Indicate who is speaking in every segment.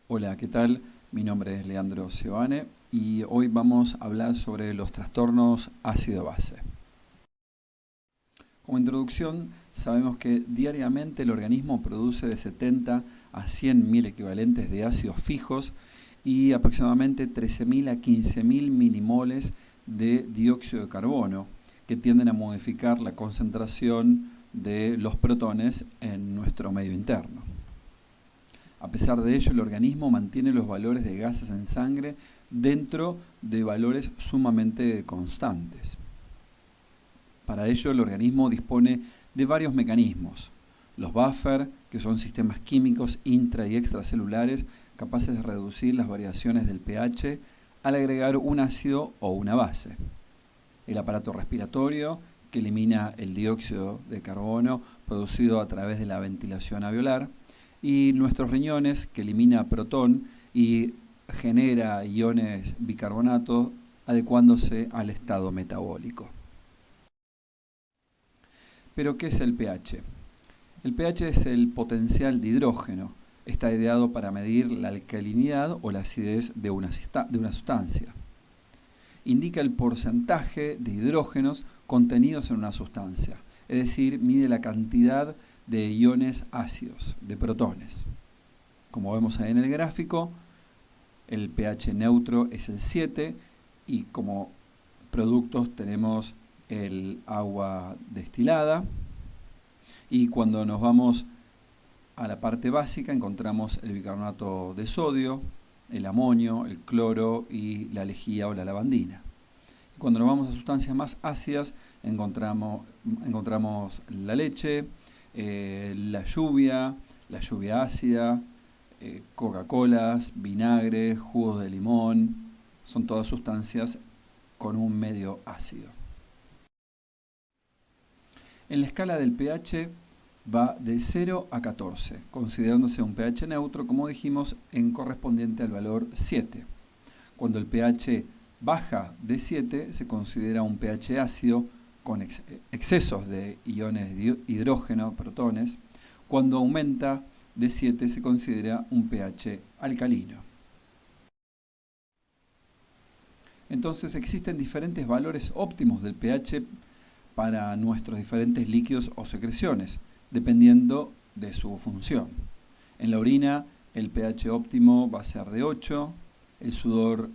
Speaker 1: Hola, ¿qué tal? Mi nombre es Leandro Seoane y hoy vamos a hablar sobre los trastornos ácido-base. Como introducción, sabemos que diariamente el organismo produce de 70 a 100.000 equivalentes de ácidos fijos y aproximadamente 13.000 a 15.000 milimoles de dióxido de carbono, que tienden a modificar la concentración de los protones en nuestro medio interno. A pesar de ello, el organismo mantiene los valores de gases en sangre dentro de valores sumamente constantes. Para ello, el organismo dispone de varios mecanismos. Los buffer, que son sistemas químicos intra y extracelulares capaces de reducir las variaciones del pH al agregar un ácido o una base. El aparato respiratorio, que elimina el dióxido de carbono producido a través de la ventilación alveolar, y nuestros riñones, que elimina protón y genera iones bicarbonato adecuándose al estado metabólico. ¿Pero qué es el pH? El pH es el potencial de hidrógeno. Está ideado para medir la alcalinidad o la acidez de una sustancia. Indica el porcentaje de hidrógenos contenidos en una sustancia, es decir, mide la cantidad de iones ácidos, de protones. Como vemos ahí en el gráfico, el pH neutro es el 7 y como productos tenemos el agua destilada, y cuando nos vamos a la parte básica encontramos el bicarbonato de sodio, el amonio, el cloro y la lejía o la lavandina. Cuando nos vamos a sustancias más ácidas encontramos la leche, la lluvia ácida, Coca-Colas, vinagre, jugos de limón, son todas sustancias con un medio ácido. En la escala del pH va de 0 a 14, considerándose un pH neutro, como dijimos, en correspondiente al valor 7. Cuando el pH baja de 7 se considera un pH ácido con excesos de iones de hidrógeno, protones. Cuando aumenta de 7 se considera un pH alcalino. Entonces existen diferentes valores óptimos del pH para nuestros diferentes líquidos o secreciones, dependiendo de su función. En la orina el pH óptimo va a ser de 8, el sudor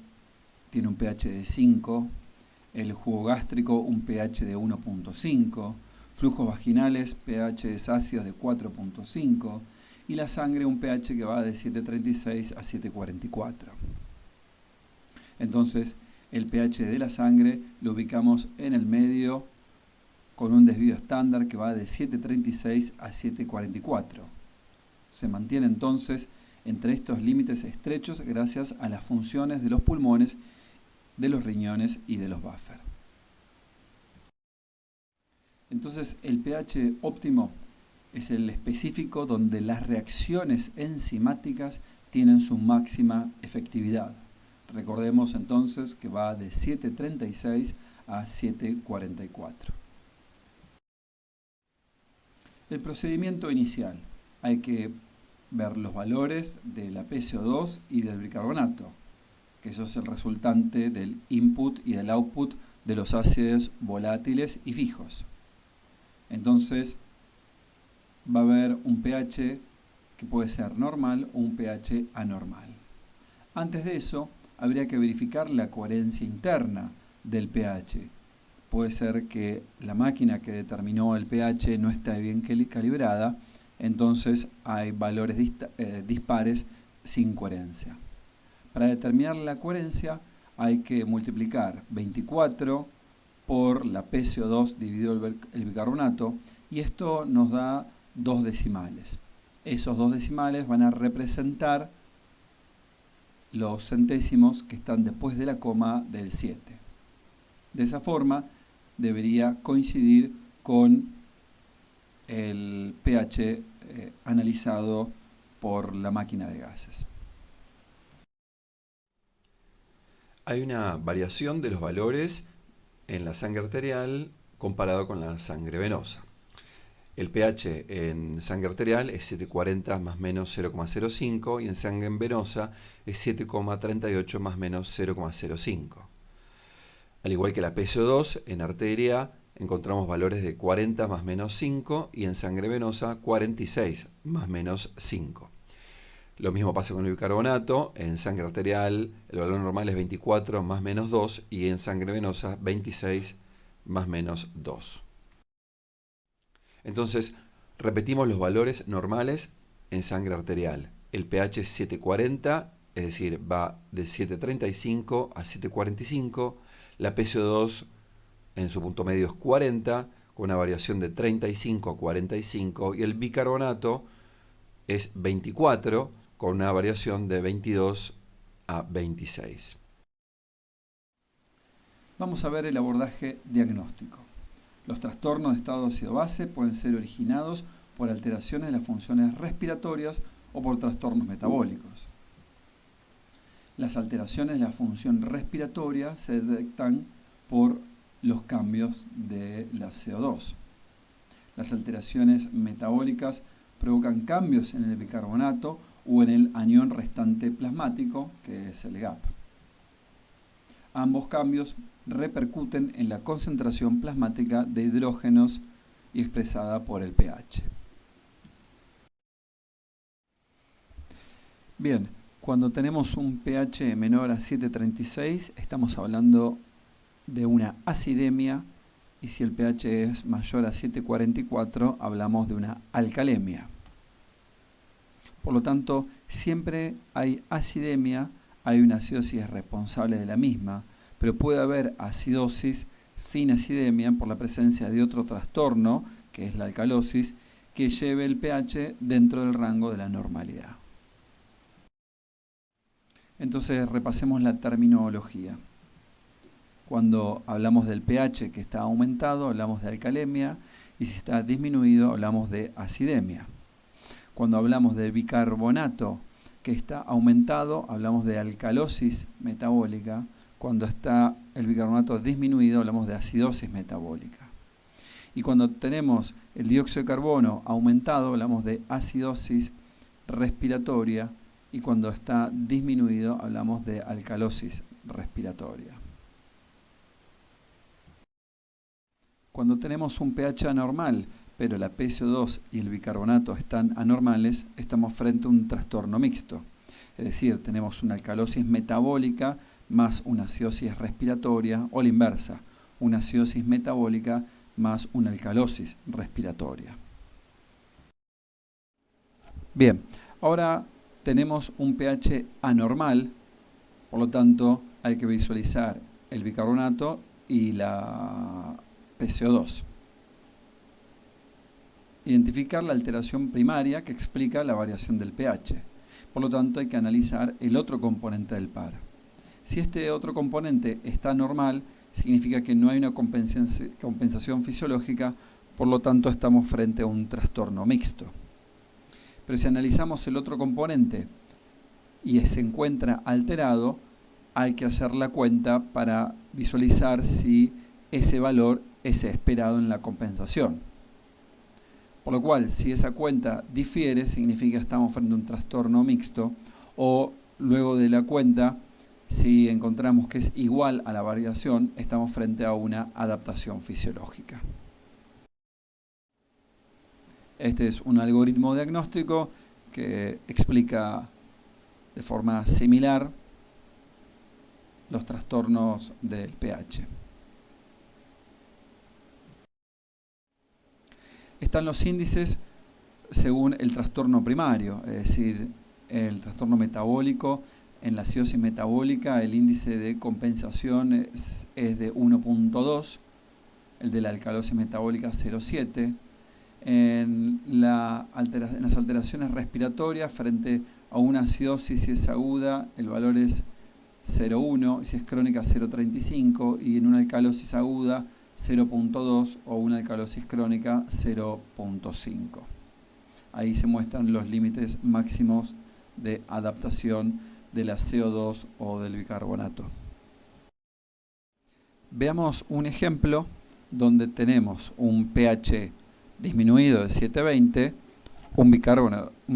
Speaker 1: tiene un pH de 5, el jugo gástrico un pH de 1.5, flujos vaginales pH ácidos de 4.5 y la sangre un pH que va de 7.36 a 7.44. Entonces el pH de la sangre lo ubicamos en el medio con un desvío estándar que va de 7.36 a 7.44. Se mantiene entonces entre estos límites estrechos gracias a las funciones de los pulmones, de los riñones y de los buffer. Entonces el pH óptimo es el específico donde las reacciones enzimáticas tienen su máxima efectividad. Recordemos entonces que va de 7.36 a 7.44. El procedimiento inicial. Hay que ver los valores de la PCO2 y del bicarbonato, que eso es el resultante del input y del output de los ácidos volátiles y fijos. Entonces va a haber un pH que puede ser normal o un pH anormal. Antes de eso, habría que verificar la coherencia interna del pH. Puede ser que la máquina que determinó el pH no está bien calibrada, entonces hay valores dispares sin coherencia. Para determinar la coherencia hay que multiplicar 24 por la PCO2 dividido el bicarbonato y esto nos da 2 decimales. Esos 2 decimales van a representar los centésimos que están después de la coma del 7. De esa forma debería coincidir con el pH analizado por la máquina de gases.
Speaker 2: Hay una variación de los valores en la sangre arterial comparado con la sangre venosa. El pH en sangre arterial es 740 más menos 0,05 y en sangre venosa es 7,38 más menos 0,05. Al igual que la PCO2, en arteria encontramos valores de 40 más menos 5 y en sangre venosa 46 más menos 5. Lo mismo pasa con el bicarbonato. En sangre arterial el valor normal es 24 más menos 2 y en sangre venosa 26 más menos 2. Entonces, repetimos los valores normales en sangre arterial. El pH es 740, es decir, va de 735 a 745. La PCO2 en su punto medio es 40, con una variación de 35 a 45. Y el bicarbonato es 24, con una variación de 22 a 26.
Speaker 1: Vamos a ver el abordaje diagnóstico. Los trastornos de estado ácido-base pueden ser originados por alteraciones de las funciones respiratorias o por trastornos metabólicos. Las alteraciones de la función respiratoria se detectan por los cambios de la CO2. Las alteraciones metabólicas provocan cambios en el bicarbonato o en el anión restante plasmático, que es el GAP. Ambos cambios repercuten en la concentración plasmática de hidrógenos y expresada por el pH. Bien, cuando tenemos un pH menor a 7,36 estamos hablando de una acidemia, y si el pH es mayor a 7,44 hablamos de una alcalemia. Por lo tanto, siempre hay acidemia, hay una acidosis responsable de la misma, pero puede haber acidosis sin acidemia por la presencia de otro trastorno, que es la alcalosis, que lleve el pH dentro del rango de la normalidad. Entonces repasemos la terminología. Cuando hablamos del pH que está aumentado, hablamos de alcalemia, y si está disminuido, hablamos de acidemia. Cuando hablamos de bicarbonato que está aumentado, hablamos de alcalosis metabólica. Cuando está el bicarbonato disminuido, hablamos de acidosis metabólica. Y cuando tenemos el dióxido de carbono aumentado, hablamos de acidosis respiratoria. Y cuando está disminuido, hablamos de alcalosis respiratoria. Cuando tenemos un pH anormal, pero la PCO2 y el bicarbonato están anormales, estamos frente a un trastorno mixto. Es decir, tenemos una alcalosis metabólica más una acidosis respiratoria, o la inversa, una acidosis metabólica más una alcalosis respiratoria. Bien, ahora tenemos un pH anormal, por lo tanto hay que visualizar el bicarbonato y la PCO2. Identificar la alteración primaria que explica la variación del pH. Por lo tanto, hay que analizar el otro componente del par. Si este otro componente está normal, significa que no hay una compensación fisiológica, por lo tanto estamos frente a un trastorno mixto. Pero si analizamos el otro componente y se encuentra alterado, hay que hacer la cuenta para visualizar si ese valor es esperado en la compensación. Por lo cual, si esa cuenta difiere, significa que estamos frente a un trastorno mixto, o luego de la cuenta, si encontramos que es igual a la variación, estamos frente a una adaptación fisiológica. Este es un algoritmo diagnóstico que explica de forma similar los trastornos del pH. Están los índices según el trastorno primario, es decir, el trastorno metabólico. En la acidosis metabólica el índice de compensación es de 1,2, el de la alcalosis metabólica 0,7. En las alteraciones respiratorias, frente a una acidosis, si es aguda, el valor es 0,1, y si es crónica 0,35, y en una alcalosis aguda 0,2 o una alcalosis crónica 0,5. Ahí se muestran los límites máximos de adaptación de la CO2 o del bicarbonato. Veamos un ejemplo donde tenemos un pH disminuido de 7,20, un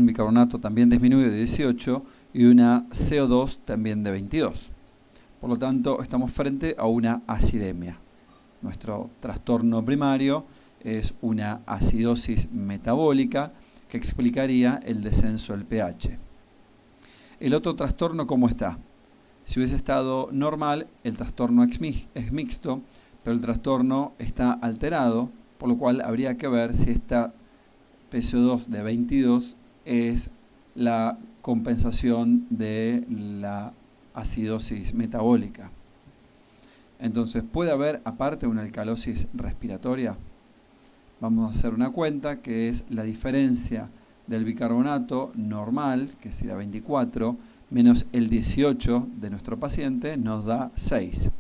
Speaker 1: bicarbonato también disminuido de 18 y una CO2 también de 22. Por lo tanto, estamos frente a una acidemia. Nuestro trastorno primario es una acidosis metabólica que explicaría el descenso del pH. El otro trastorno, ¿cómo está? Si hubiese estado normal, el trastorno es mixto, pero el trastorno está alterado, por lo cual habría que ver si esta PCO2 de 22 es la compensación de la acidosis metabólica. Entonces, ¿puede haber aparte una alcalosis respiratoria? Vamos a hacer una cuenta que es la diferencia del bicarbonato normal, que sería 24, menos el 18 de nuestro paciente, nos da 6.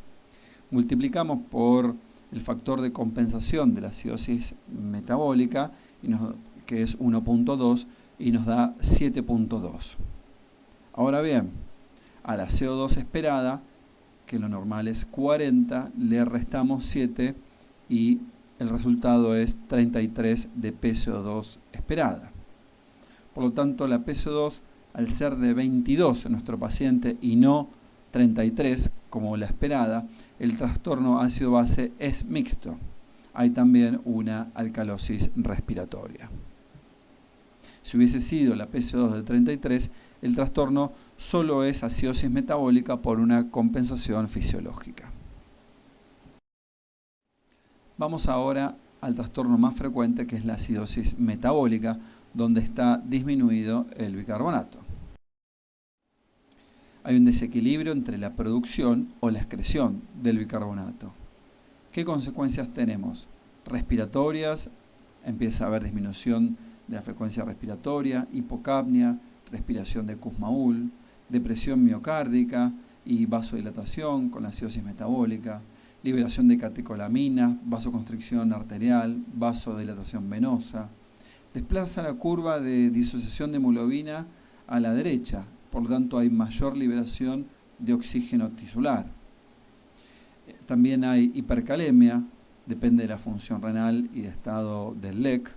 Speaker 1: Multiplicamos por el factor de compensación de la acidosis metabólica, que es 1.2, y nos da 7.2. Ahora bien, a la CO2 esperada, que lo normal es 40, le restamos 7 y el resultado es 33 de PCO2 esperada. Por lo tanto, la PCO2, al ser de 22 en nuestro paciente y no 33 como la esperada, el trastorno ácido-base es mixto. Hay también una alcalosis respiratoria. Si hubiese sido la PCO2 de 33, el trastorno solo es acidosis metabólica por una compensación fisiológica. Vamos ahora al trastorno más frecuente, que es la acidosis metabólica, donde está disminuido el bicarbonato. Hay un desequilibrio entre la producción o la excreción del bicarbonato. ¿Qué consecuencias tenemos? Respiratorias, empieza a haber disminución de la frecuencia respiratoria, hipocapnia, respiración de Kussmaul, depresión miocárdica y vasodilatación con la acidosis metabólica, liberación de catecolaminas, vasoconstricción arterial, vasodilatación venosa. Desplaza la curva de disociación de hemoglobina a la derecha, por lo tanto hay mayor liberación de oxígeno tisular. También hay hipercalemia, depende de la función renal y de estado del LEC,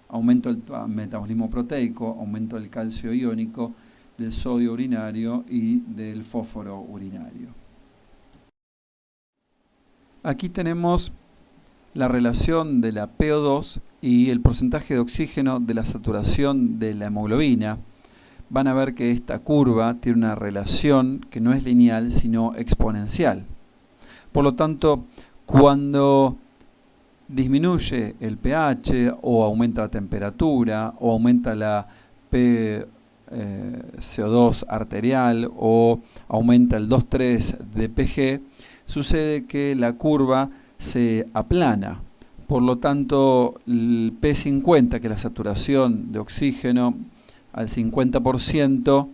Speaker 1: aumento del metabolismo proteico, aumento del calcio iónico, del sodio urinario y del fósforo urinario. Aquí tenemos la relación de la PO2 y el porcentaje de oxígeno de la saturación de la hemoglobina. Van a ver que esta curva tiene una relación que no es lineal, sino exponencial. Por lo tanto, cuando disminuye el pH o aumenta la temperatura o aumenta la CO2 arterial o aumenta el 2,3 de pG, sucede que la curva se aplana. Por lo tanto, el P50, que es la saturación de oxígeno al 50%,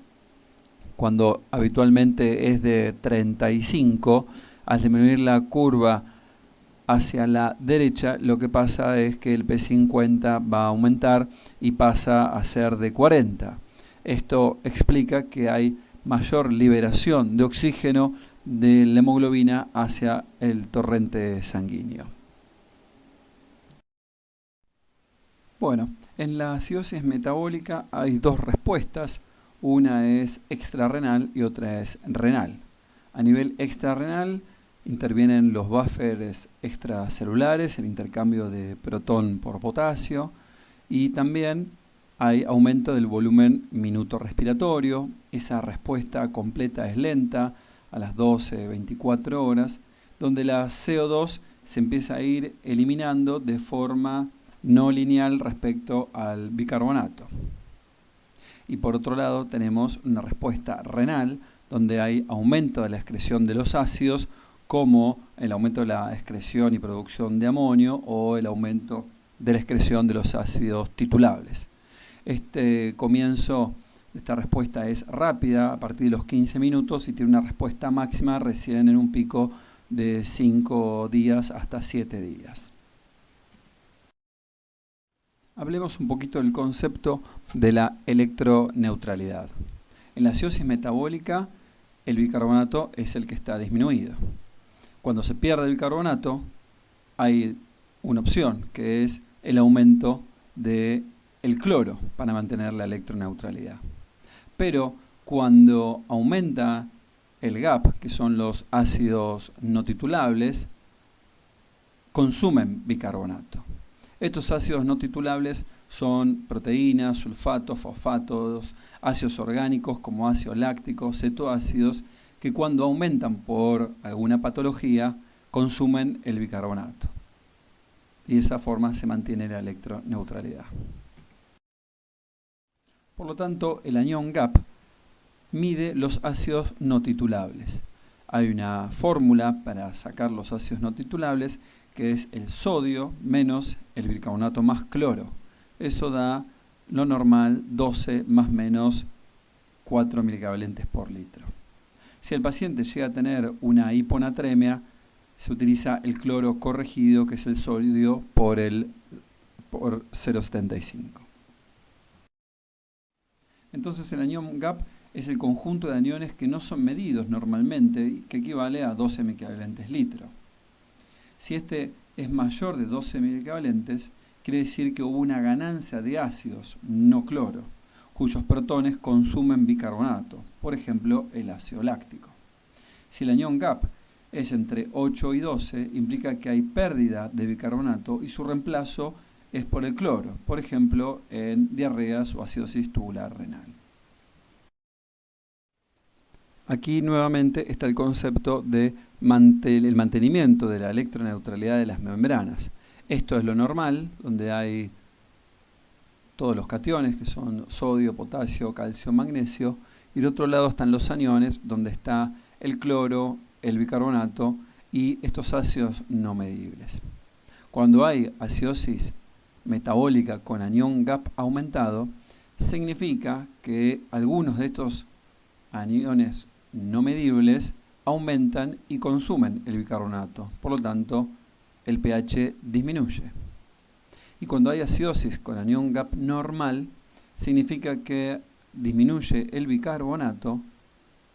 Speaker 1: cuando habitualmente es de 35, al disminuir la curva hacia la derecha, lo que pasa es que el P50 va a aumentar y pasa a ser de 40. Esto explica que hay mayor liberación de oxígeno de la hemoglobina hacia el torrente sanguíneo. Bueno, en la acidosis metabólica hay dos respuestas, una es extrarrenal y otra es renal. A nivel extrarrenal intervienen los buffers extracelulares, el intercambio de protón por potasio, y también hay aumento del volumen minuto respiratorio. Esa respuesta completa es lenta, a las 12, 24 horas, donde la CO2 se empieza a ir eliminando de forma no lineal respecto al bicarbonato. Y por otro lado tenemos una respuesta renal, donde hay aumento de la excreción de los ácidos, como el aumento de la excreción y producción de amonio o el aumento de la excreción de los ácidos titulables. Este comienzo de esta respuesta es rápida, a partir de los 15 minutos, y tiene una respuesta máxima recién en un pico de 5 días hasta 7 días. Hablemos un poquito del concepto de la electroneutralidad. En la acidosis metabólica, el bicarbonato es el que está disminuido. Cuando se pierde el bicarbonato, hay una opción, que es el aumento del cloro para mantener la electroneutralidad. Pero cuando aumenta el GAP, que son los ácidos no titulables, consumen bicarbonato. Estos ácidos no titulables son proteínas, sulfatos, fosfatos, ácidos orgánicos como ácido láctico, cetoácidos, que cuando aumentan por alguna patología consumen el bicarbonato. Y de esa forma se mantiene la electroneutralidad. Por lo tanto, el anión GAP mide los ácidos no titulables. Hay una fórmula para sacar los ácidos no titulables que es el sodio menos el bicarbonato más cloro. Eso da lo normal 12 más menos 4 milicavalentes por litro. Si el paciente llega a tener una hiponatremia, se utiliza el cloro corregido, que es el sodio por 0,75. Entonces el anión GAP es el conjunto de aniones que no son medidos normalmente y que equivale a 12 milicavalentes litro. Si este es mayor de 12 milicavalentes, quiere decir que hubo una ganancia de ácidos, no cloro, cuyos protones consumen bicarbonato, por ejemplo el ácido láctico. Si el anión GAP es entre 8 y 12, implica que hay pérdida de bicarbonato y su reemplazo es por el cloro, por ejemplo en diarreas o acidosis tubular renal. Aquí nuevamente está el concepto de el mantenimiento de la electroneutralidad de las membranas. Esto es lo normal, donde hay todos los cationes, que son sodio, potasio, calcio, magnesio, y del otro lado están los aniones, donde está el cloro, el bicarbonato y estos ácidos no medibles. Cuando hay acidosis metabólica con anión GAP aumentado, significa que algunos de estos aniones no medibles aumentan y consumen el bicarbonato, por lo tanto el pH disminuye. Y cuando hay acidosis con anión GAP normal, significa que disminuye el bicarbonato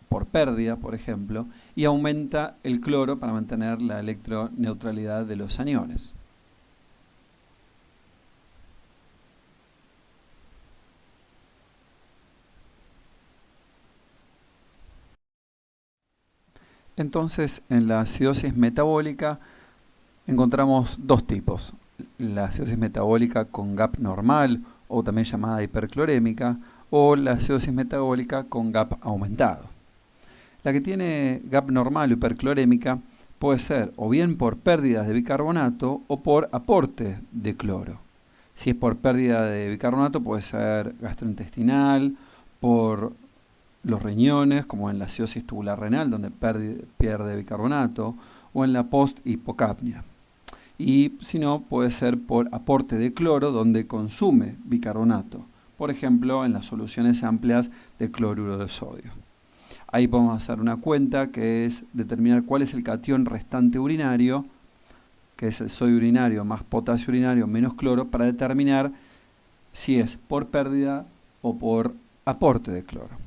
Speaker 1: por pérdida, por ejemplo, y aumenta el cloro para mantener la electroneutralidad de los aniones. Entonces, en la acidosis metabólica encontramos dos tipos. La acidosis metabólica con GAP normal, o también llamada hiperclorémica, o la acidosis metabólica con GAP aumentado. La que tiene GAP normal o hiperclorémica puede ser o bien por pérdidas de bicarbonato o por aporte de cloro. Si es por pérdida de bicarbonato puede ser gastrointestinal, por los riñones, como en la acidosis tubular renal, donde pierde bicarbonato, o en la post-hipocapnia. Y si no, puede ser por aporte de cloro, donde consume bicarbonato, por ejemplo, en las soluciones amplias de cloruro de sodio. Ahí podemos hacer una cuenta que es determinar cuál es el catión restante urinario, que es el sodio urinario más potasio urinario menos cloro, para determinar si es por pérdida o por aporte de cloro.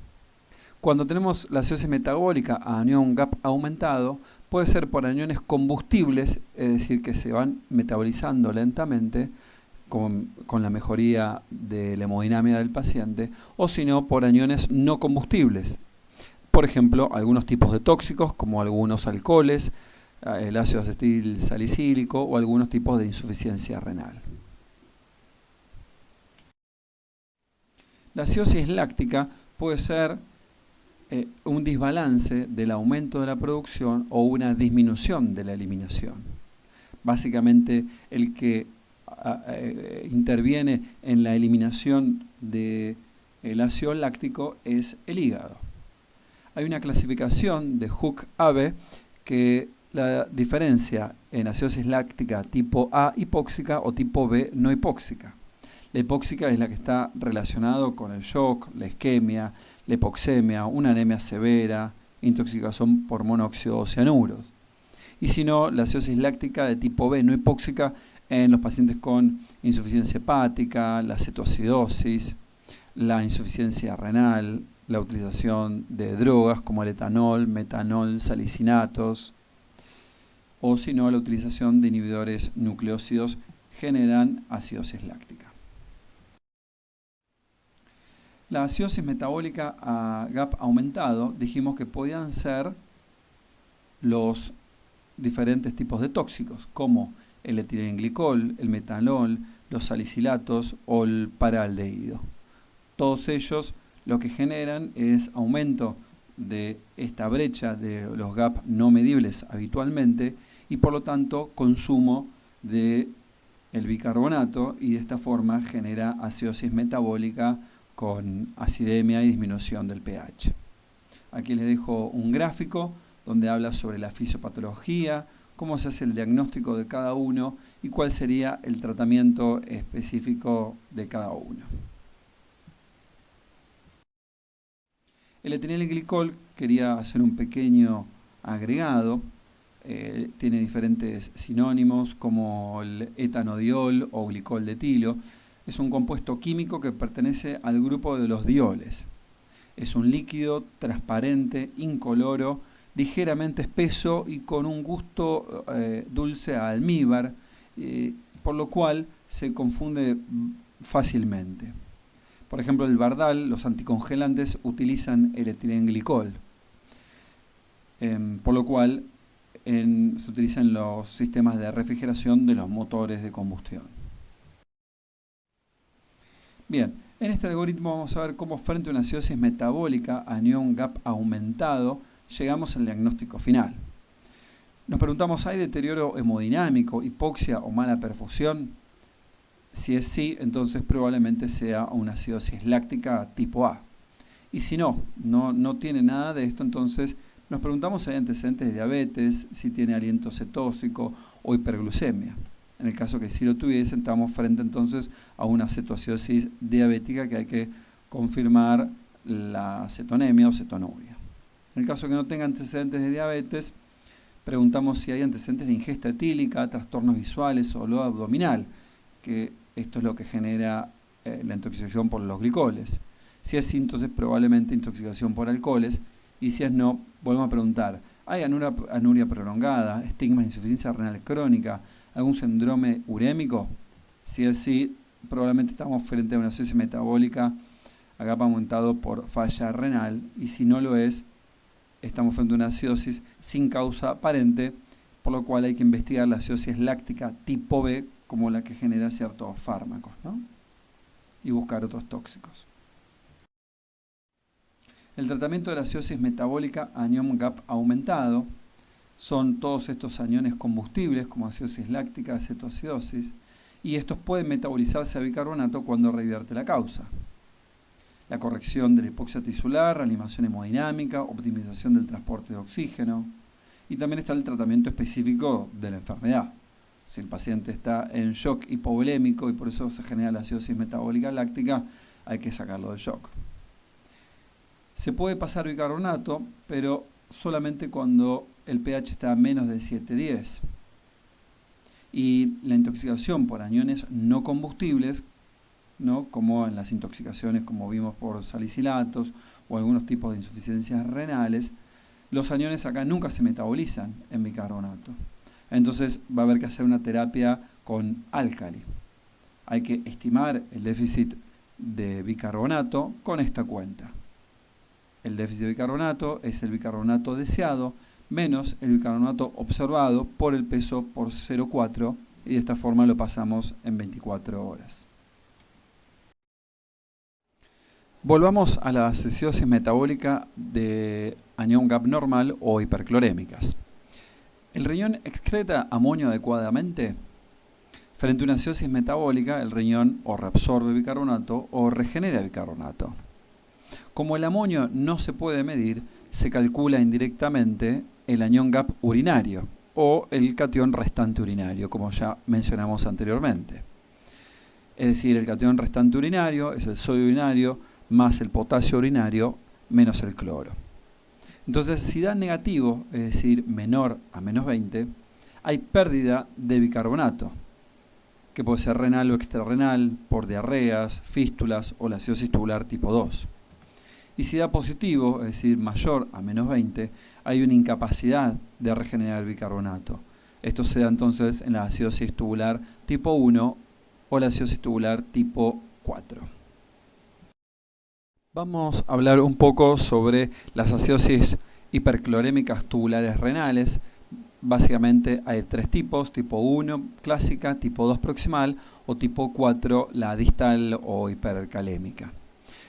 Speaker 1: Cuando tenemos la acidosis metabólica a anión GAP aumentado, puede ser por aniones combustibles, es decir, que se van metabolizando lentamente con la mejoría de la hemodinámica del paciente, o si no, por aniones no combustibles. Por ejemplo, algunos tipos de tóxicos, como algunos alcoholes, el ácido acetil salicílico o algunos tipos de insuficiencia renal. La acidosis láctica puede ser un desbalance del aumento de la producción o una disminución de la eliminación. Básicamente, el que interviene en la eliminación del ácido láctico es el hígado. Hay una clasificación de Hooke-Abe que la diferencia en acidosis láctica tipo A hipóxica o tipo B no hipóxica. La hipóxica es la que está relacionada con el shock, la isquemia, la hipoxemia, una anemia severa, intoxicación por monóxido o cianuros. Y si no, la acidosis láctica de tipo B no hipóxica en los pacientes con insuficiencia hepática, la cetoacidosis, la insuficiencia renal, la utilización de drogas como el etanol, metanol, salicinatos, o si no, la utilización de inhibidores nucleósidos generan acidosis láctica. La acidosis metabólica a GAP aumentado dijimos que podían ser los diferentes tipos de tóxicos, como el etilenglicol, el metanol, los salicilatos o el paraldehído. Todos ellos lo que generan es aumento de esta brecha de los GAP no medibles habitualmente y por lo tanto consumo de el bicarbonato, y de esta forma genera acidosis metabólica con acidemia y disminución del pH. Aquí les dejo un gráfico donde habla sobre la fisiopatología, cómo se hace el diagnóstico de cada uno y cuál sería el tratamiento específico de cada uno. El etilenglicol, quería hacer un pequeño agregado, tiene diferentes sinónimos como el etanodiol o glicol de etilo. Es un compuesto químico que pertenece al grupo de los dioles. Es un líquido transparente, incoloro, ligeramente espeso y con un gusto dulce a almíbar, por lo cual se confunde fácilmente. Por ejemplo, el Bardal, los anticongelantes utilizan el etilenglicol, por lo cual se utilizan los sistemas de refrigeración de los motores de combustión. Bien, en este algoritmo vamos a ver cómo frente a una acidosis metabólica anión GAP aumentado llegamos al diagnóstico final. Nos preguntamos, ¿hay deterioro hemodinámico, hipoxia o mala perfusión? Si es sí, entonces probablemente sea una acidosis láctica tipo A. Y si no tiene nada de esto, entonces nos preguntamos si hay antecedentes de diabetes, si tiene aliento cetóxico o hiperglucemia. En el caso que sí lo tuviesen, estamos frente entonces a una cetoacidosis diabética que hay que confirmar la cetonemia o cetonuria. En el caso que no tenga antecedentes de diabetes, preguntamos si hay antecedentes de ingesta etílica, trastornos visuales o dolor abdominal, que esto es lo que genera la intoxicación por los glicoles. Si es sí, entonces probablemente intoxicación por alcoholes, y si es no, volvemos a preguntar, ¿hay anuria prolongada, estigmas de insuficiencia renal crónica, algún síndrome urémico? Si es sí, probablemente estamos frente a una acidosis metabólica a GAP aumentado por falla renal, y si no lo es, estamos frente a una acidosis sin causa aparente, por lo cual hay que investigar la acidosis láctica tipo B como la que genera ciertos fármacos, ¿no? Y buscar otros tóxicos. El tratamiento de la acidosis metabólica anión GAP aumentado son todos estos aniones combustibles como acidosis láctica, cetoacidosis, y estos pueden metabolizarse a bicarbonato cuando revierte la causa. La corrección de la hipoxia tisular, reanimación hemodinámica, optimización del transporte de oxígeno, y también está el tratamiento específico de la enfermedad. Si el paciente está en shock hipovolémico y por eso se genera la acidosis metabólica láctica, hay que sacarlo del shock. Se puede pasar bicarbonato, pero solamente cuando el pH está a menos de 7,10. Y la intoxicación por aniones no combustibles, ¿no?, como en las intoxicaciones como vimos por salicilatos o algunos tipos de insuficiencias renales, los aniones acá nunca se metabolizan en bicarbonato. Entonces va a haber que hacer una terapia con álcali. Hay que estimar el déficit de bicarbonato con esta cuenta. El déficit de bicarbonato es el bicarbonato deseado menos el bicarbonato observado por el peso por 0,4, y de esta forma lo pasamos en 24 horas. Volvamos a la acidosis metabólica de anión GAP normal o hiperclorémicas. ¿El riñón excreta amonio adecuadamente? Frente a una acidosis metabólica, el riñón o reabsorbe bicarbonato o regenera bicarbonato. Como el amonio no se puede medir, se calcula indirectamente el anión GAP urinario o el catión restante urinario, como ya mencionamos anteriormente. Es decir, el catión restante urinario es el sodio urinario más el potasio urinario menos el cloro. Entonces, si da negativo, es decir, menor a menos 20, hay pérdida de bicarbonato, que puede ser renal o extrarrenal, por diarreas, fístulas o la acidosis tubular tipo 2. Y si da positivo, es decir, mayor a menos 20, hay una incapacidad de regenerar el bicarbonato. Esto se da entonces en la acidosis tubular tipo 1 o la acidosis tubular tipo 4. Vamos a hablar un poco sobre las acidosis hiperclorémicas tubulares renales. Básicamente hay tres tipos: tipo 1 clásica, tipo 2 proximal o tipo 4 la distal o hipercalémica.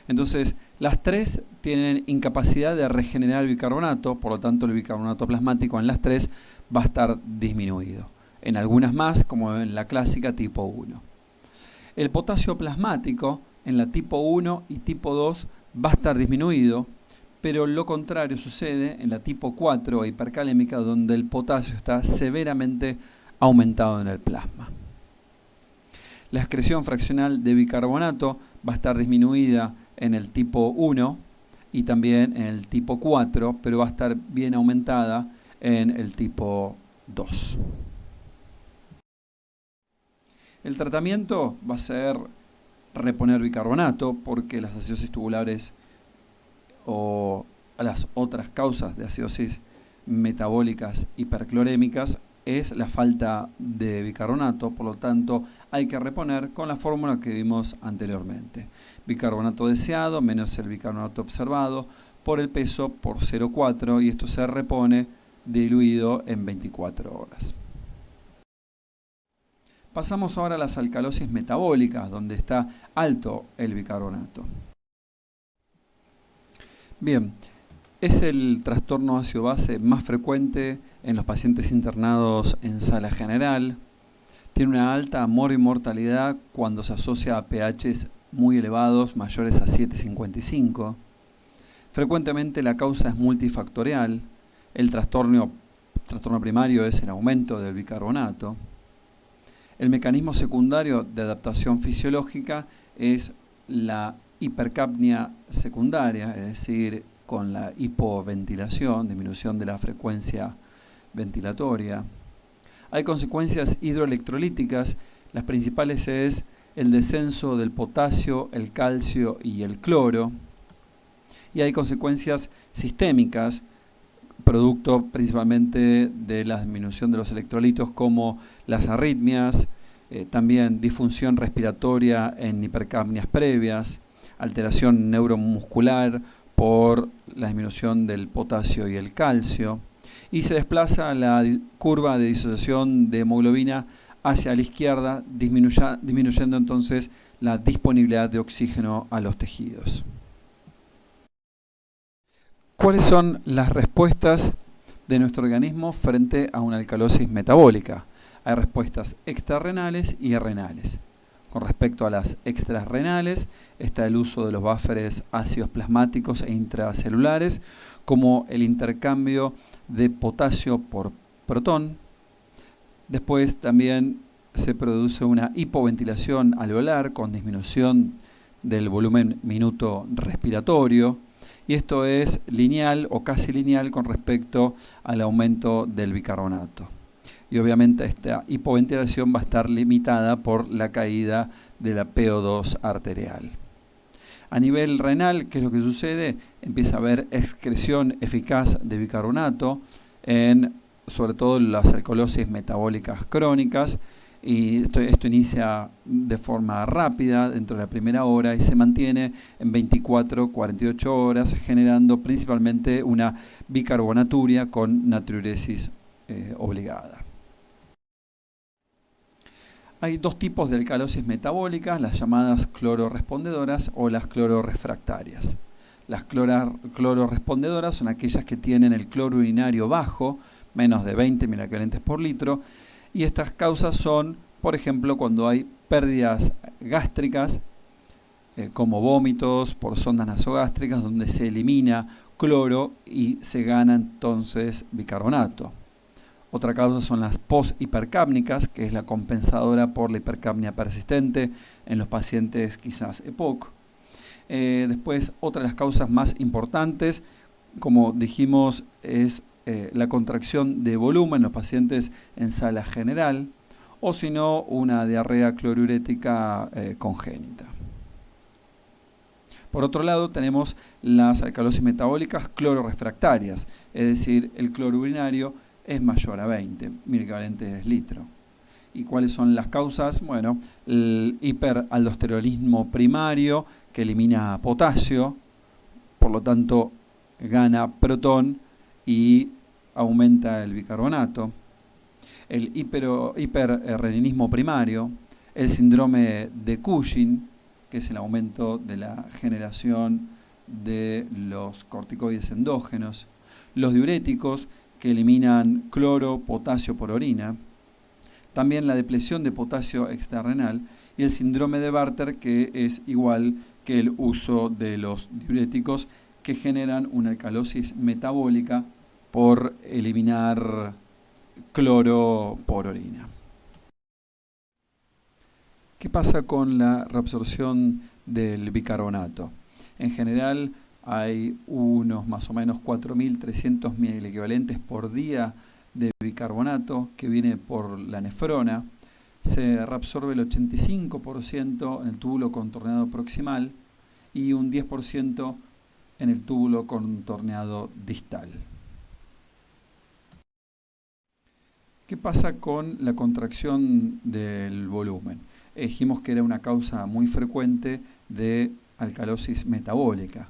Speaker 1: Entonces, las tres tienen incapacidad de regenerar el bicarbonato, por lo tanto el bicarbonato plasmático en las tres va a estar disminuido. En algunas más, como en la clásica tipo 1. El potasio plasmático en la tipo 1 y tipo 2 va a estar disminuido, pero lo contrario sucede en la tipo 4 hipercalémica, donde el potasio está severamente aumentado en el plasma. La excreción fraccional de bicarbonato va a estar disminuida en el tipo 1 y también en el tipo 4, pero va a estar bien aumentada en el tipo 2. El tratamiento va a ser reponer bicarbonato, porque las acidosis tubulares o las otras causas de acidosis metabólicas hiperclorémicas es la falta de bicarbonato, por lo tanto hay que reponer con la fórmula que vimos anteriormente. Bicarbonato deseado menos el bicarbonato observado por el peso por 0,4, y esto se repone diluido en 24 horas. Pasamos ahora a las alcalosis metabólicas, donde está alto el bicarbonato. Bien, es el trastorno ácido-base más frecuente en los pacientes internados en sala general. Tiene una alta morbimortalidad cuando se asocia a pHs muy elevados, mayores a 7,55. Frecuentemente la causa es multifactorial. El trastorno primario es el aumento del bicarbonato. El mecanismo secundario de adaptación fisiológica es la hipercapnia secundaria, es decir, con la hipoventilación, disminución de la frecuencia ventilatoria. Hay consecuencias hidroelectrolíticas, las principales es el descenso del potasio, el calcio y el cloro. Y hay consecuencias sistémicas, producto principalmente de la disminución de los electrolitos, como las arritmias, también disfunción respiratoria en hipercapnias previas, alteración neuromuscular por la disminución del potasio y el calcio, y se desplaza la curva de disociación de hemoglobina hacia la izquierda, disminuyendo entonces la disponibilidad de oxígeno a los tejidos. ¿Cuáles son las respuestas de nuestro organismo frente a una alcalosis metabólica? Hay respuestas extrarrenales y renales. Con respecto a las extrarrenales, está el uso de los bufferes ácidos plasmáticos e intracelulares, como el intercambio de potasio por protón. Después también se produce una hipoventilación alveolar con disminución del volumen minuto respiratorio, y esto es lineal o casi lineal con respecto al aumento del bicarbonato. Y obviamente esta hipoventilación va a estar limitada por la caída de la PO2 arterial. A nivel renal, ¿qué es lo que sucede? Empieza a haber excreción eficaz de bicarbonato en sobre todo las alcalosis metabólicas crónicas, y esto inicia de forma rápida dentro de la primera hora y se mantiene en 24-48 horas, generando principalmente una bicarbonaturia con natriuresis obligada. Hay dos tipos de alcalosis metabólicas, las llamadas clororrespondedoras o las clororefractarias. Las clororrespondedoras son aquellas que tienen el cloro urinario bajo, menos de 20 miliequivalentes por litro, y estas causas son, por ejemplo, cuando hay pérdidas gástricas, como vómitos por sondas nasogástricas, donde se elimina cloro y se gana entonces bicarbonato. Otra causa son las post-hipercápnicas, que es la compensadora por la hipercapnia persistente en los pacientes quizás EPOC. Después, otra de las causas más importantes, como dijimos, es la contracción de volumen en los pacientes en sala general, o si no, una diarrea cloruriética congénita. Por otro lado, tenemos las alcalosis metabólicas clororefractarias, es decir, el cloro urinario es mayor a 20 miliequivalentes litro. ¿Y cuáles son las causas? Bueno, el hiperaldosteronismo primario, que elimina potasio, por lo tanto gana protón y aumenta el bicarbonato. El hiperrenismo primario, el síndrome de Cushing, que es el aumento de la generación de los corticoides endógenos, los diuréticos, que eliminan cloro, potasio por orina, también la depresión de potasio extrarrenal y el síndrome de Bartter, que es igual que el uso de los diuréticos que generan una alcalosis metabólica por eliminar cloro por orina. ¿Qué pasa con la reabsorción del bicarbonato? En general hay unos más o menos 4.300 milequivalentes por día de bicarbonato que viene por la nefrona. Se reabsorbe el 85% en el túbulo contorneado proximal y un 10% en el túbulo contorneado distal. ¿Qué pasa con la contracción del volumen? Dijimos que era una causa muy frecuente de alcalosis metabólica.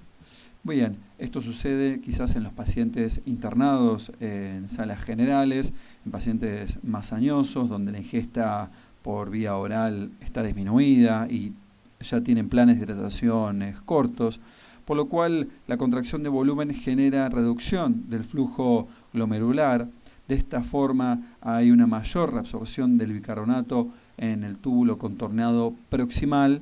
Speaker 1: Bien, esto sucede quizás en los pacientes internados en salas generales, en pacientes más añosos, donde la ingesta por vía oral está disminuida y ya tienen planes de hidrataciones cortos, por lo cual la contracción de volumen genera reducción del flujo glomerular. De esta forma hay una mayor reabsorción del bicarbonato en el túbulo contorneado proximal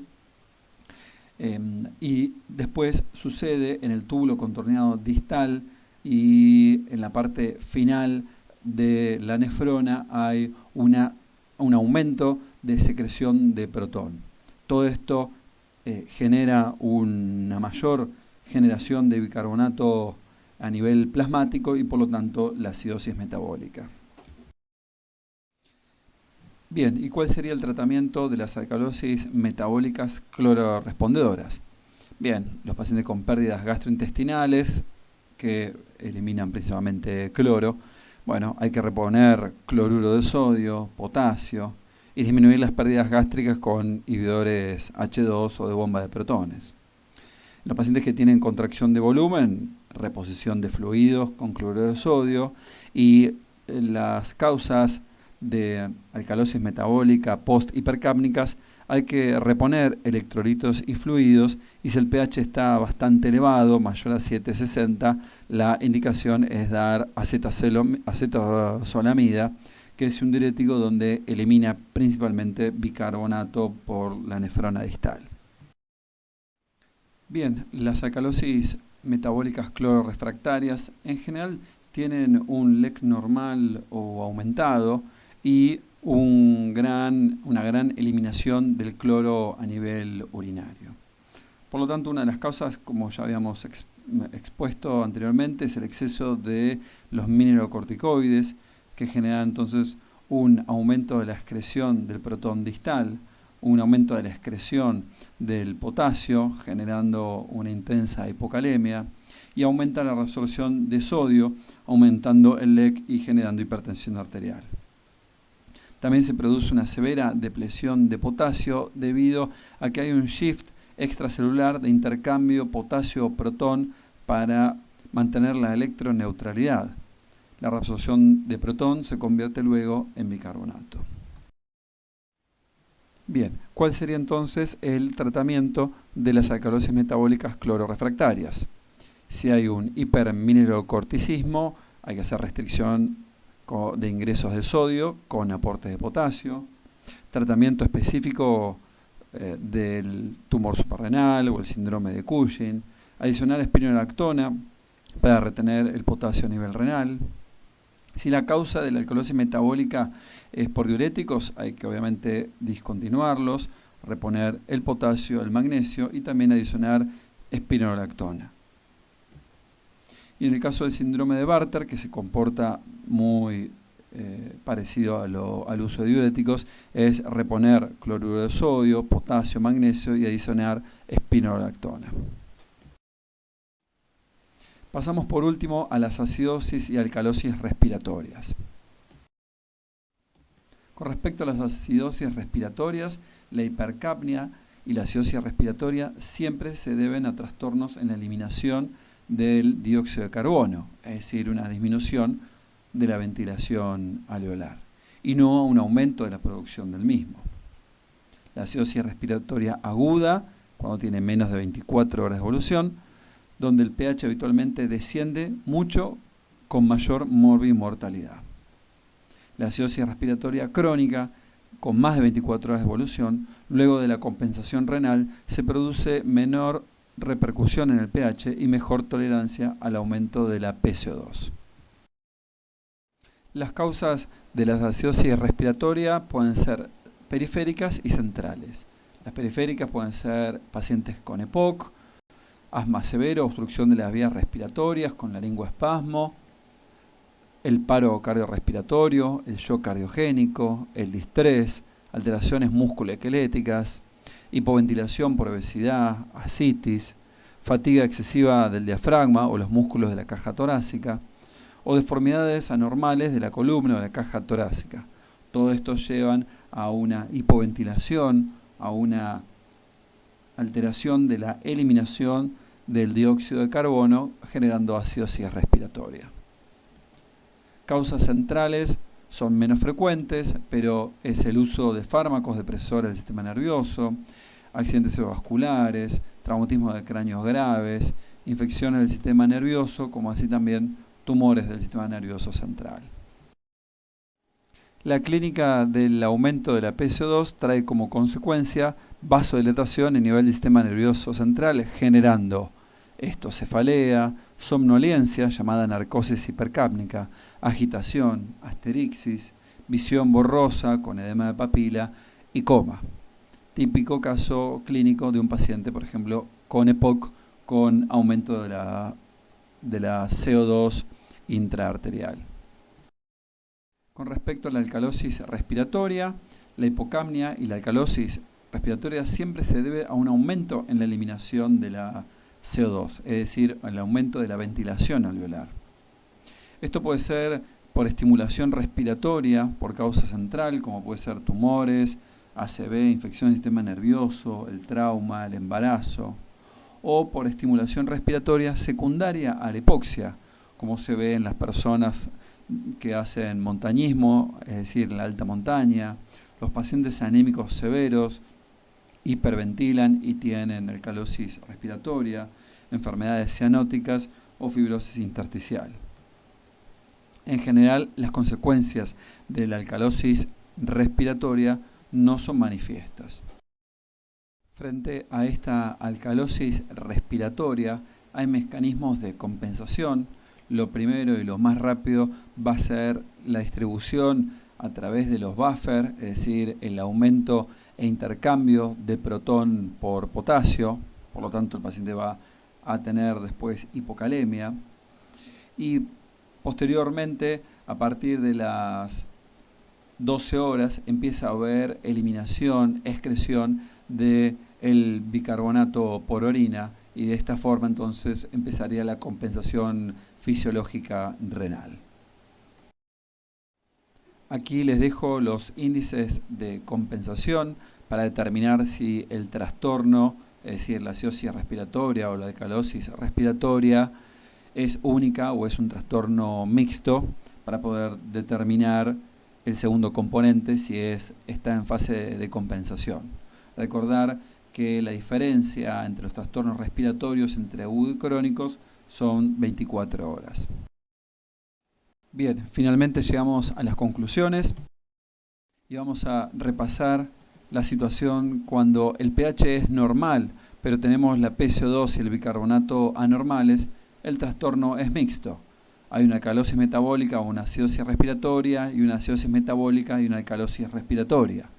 Speaker 1: y después sucede en el túbulo contorneado distal y en la parte final de la nefrona hay un aumento de secreción de protón. Todo esto genera una mayor generación de bicarbonato a nivel plasmático y por lo tanto la acidosis metabólica. Bien, ¿y cuál sería el tratamiento de las alcalosis metabólicas clororrespondedoras? Bien, los pacientes con pérdidas gastrointestinales que eliminan principalmente cloro, bueno, hay que reponer cloruro de sodio, potasio y disminuir las pérdidas gástricas con inhibidores H2 o de bomba de protones. En los pacientes que tienen contracción de volumen, reposición de fluidos con cloruro de sodio y las causas de alcalosis metabólica post-hipercápnicas hay que reponer electrolitos y fluidos y si el pH está bastante elevado, mayor a 7,60, la indicación es dar acetazolamida, que es un diurético donde elimina principalmente bicarbonato por la nefrona distal. Bien, las alcalosis metabólicas clororefractarias en general tienen un LEC normal o aumentado y una gran eliminación del cloro a nivel urinario. Por lo tanto, una de las causas, como ya habíamos expuesto anteriormente, es el exceso de los mineralocorticoides, que generan entonces un aumento de la excreción del protón distal, un aumento de la excreción del potasio, generando una intensa hipocalemia, y aumenta la reabsorción de sodio, aumentando el LEC y generando hipertensión arterial. También se produce una severa depresión de potasio debido a que hay un shift extracelular de intercambio potasio-protón para mantener la electroneutralidad. La reabsorción de protón se convierte luego en bicarbonato. Bien, ¿cuál sería entonces el tratamiento de las alcalosis metabólicas clororefractarias? Si hay un hipermineralocorticismo, hay que hacer restricción de ingresos de sodio con aportes de potasio, tratamiento específico del tumor suprarrenal o el síndrome de Cushing, adicionar espironolactona para retener el potasio a nivel renal. Si la causa de la alcalosis metabólica es por diuréticos, hay que obviamente discontinuarlos, reponer el potasio, el magnesio y también adicionar espironolactona. Y en el caso del síndrome de Bartter, que se comporta muy parecido al uso de diuréticos, es reponer cloruro de sodio, potasio, magnesio y adicionar espironolactona. Pasamos por último a las acidosis y alcalosis respiratorias. Con respecto a las acidosis respiratorias, la hipercapnia y la acidosis respiratoria siempre se deben a trastornos en la eliminación del dióxido de carbono, es decir, una disminución de la ventilación alveolar, y no a un aumento de la producción del mismo. La acidosis respiratoria aguda, cuando tiene menos de 24 horas de evolución, donde el pH habitualmente desciende mucho con mayor morbimortalidad. La acidosis respiratoria crónica, con más de 24 horas de evolución, luego de la compensación renal, se produce menor repercusión en el pH y mejor tolerancia al aumento de la PCO2. Las causas de la acidosis respiratoria pueden ser periféricas y centrales. Las periféricas pueden ser pacientes con EPOC, asma severo, obstrucción de las vías respiratorias con laringoespasmo, el paro cardiorrespiratorio, el shock cardiogénico, el distrés, alteraciones musculoesqueléticas, hipoventilación por obesidad, ascitis, fatiga excesiva del diafragma o los músculos de la caja torácica, o deformidades anormales de la columna o de la caja torácica. Todo esto llevan a una hipoventilación, a una alteración de la eliminación del dióxido de carbono, generando acidosis respiratoria. Causas centrales son menos frecuentes, pero es el uso de fármacos depresores del sistema nervioso, accidentes cerebrovasculares, traumatismos de cráneos graves, infecciones del sistema nervioso, como así también tumores del sistema nervioso central. La clínica del aumento de la PCO2 trae como consecuencia vasodilatación a nivel del sistema nervioso central, generando cefalea, somnolencia llamada narcosis hipercápnica, agitación, asterixis, visión borrosa con edema de papila y coma. Típico caso clínico de un paciente, por ejemplo, con EPOC con aumento de la CO2 intraarterial. Con respecto a la alcalosis respiratoria, la hipocapnia y la alcalosis respiratoria siempre se debe a un aumento en la eliminación de la CO2, es decir, el aumento de la ventilación alveolar. Esto puede ser por estimulación respiratoria, por causa central, como puede ser tumores, ACV, infección del sistema nervioso, el trauma, el embarazo, o por estimulación respiratoria secundaria a la hipoxia, como se ve en las personas que hacen montañismo, es decir, en la alta montaña, los pacientes anémicos severos, hiperventilan y tienen alcalosis respiratoria, enfermedades cianóticas o fibrosis intersticial. En general, las consecuencias de la alcalosis respiratoria no son manifiestas. Frente a esta alcalosis respiratoria hay mecanismos de compensación. Lo primero y lo más rápido va a ser la distribución a través de los buffers, es decir, el aumento e intercambio de protón por potasio, por lo tanto el paciente va a tener después hipocalemia, y posteriormente, a partir de las 12 horas, empieza a haber eliminación, excreción del bicarbonato por orina, y de esta forma entonces empezaría la compensación fisiológica renal. Aquí les dejo los índices de compensación para determinar si el trastorno, es decir, la acidosis respiratoria o la alcalosis respiratoria, es única o es un trastorno mixto, para poder determinar el segundo componente si está en fase de compensación. Recordar que la diferencia entre los trastornos respiratorios entre agudos y crónicos son 24 horas. Bien, finalmente llegamos a las conclusiones y vamos a repasar la situación cuando el pH es normal, pero tenemos la PCO2 y el bicarbonato anormales. El trastorno es mixto. Hay una alcalosis metabólica o una acidosis respiratoria, y una acidosis metabólica y una alcalosis respiratoria.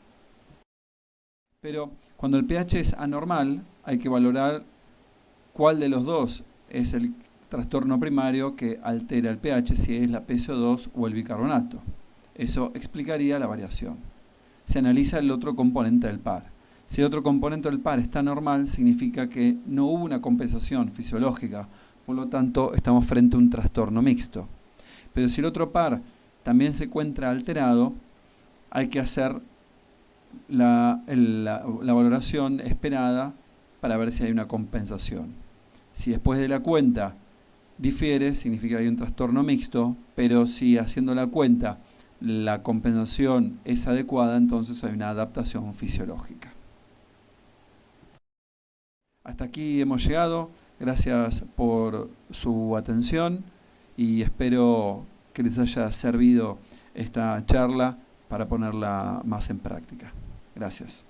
Speaker 1: Pero cuando el pH es anormal, hay que valorar cuál de los dos es el trastorno primario que altera el pH, si es la PCO2 o el bicarbonato. Eso explicaría la variación. Se analiza el otro componente del par. Si el otro componente del par está normal, significa que no hubo una compensación fisiológica, por lo tanto estamos frente a un trastorno mixto. Pero si el otro par también se encuentra alterado, hay que hacer la valoración esperada para ver si hay una compensación. Si después de la cuenta difiere, significa que hay un trastorno mixto, pero si haciendo la cuenta la compensación es adecuada, entonces hay una adaptación fisiológica. Hasta aquí hemos llegado. Gracias por su atención y espero que les haya servido esta charla para ponerla más en práctica. Gracias.